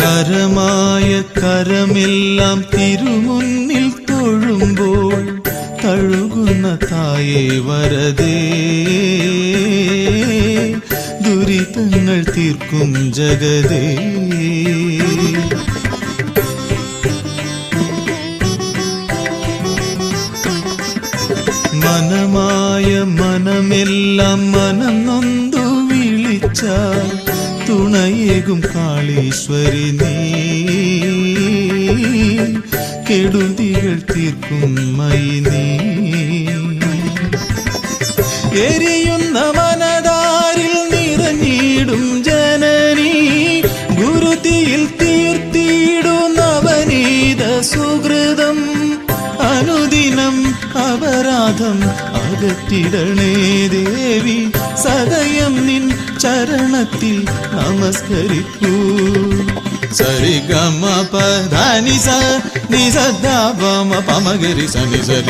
കരമായ കരമെല്ലാം തിരുമുന്നിൽ തൊഴുമ്പോൾ തഴുകുന്ന തായേ വരദേ, ദുരിതങ്ങൾ തീർക്കും ജഗദേ. മനമായ മനമെല്ലാം മനം നൊന്തു വിളിച്ചാൽ തുണയേകും കാളീശ്വരി നീ, കെടുതികൾ തീർക്കും മൈ നീ. എരിയുന്ന മനതാരിൽ നിറഞ്ഞിടും ജനനി, ഗുരുതിയിൽ തീർത്തിടും നവനീത സുഹൃതം. അനുദിനം അപരാധം അകറ്റിടണേ ദേവി, സദയം നിൻ ചരണത്തിൽ നമസ്കരിക്കൂ. സരി ഗമ പ ധ നി സ നി സ ധ പ മ പ മ ഗ രി സ നി സ.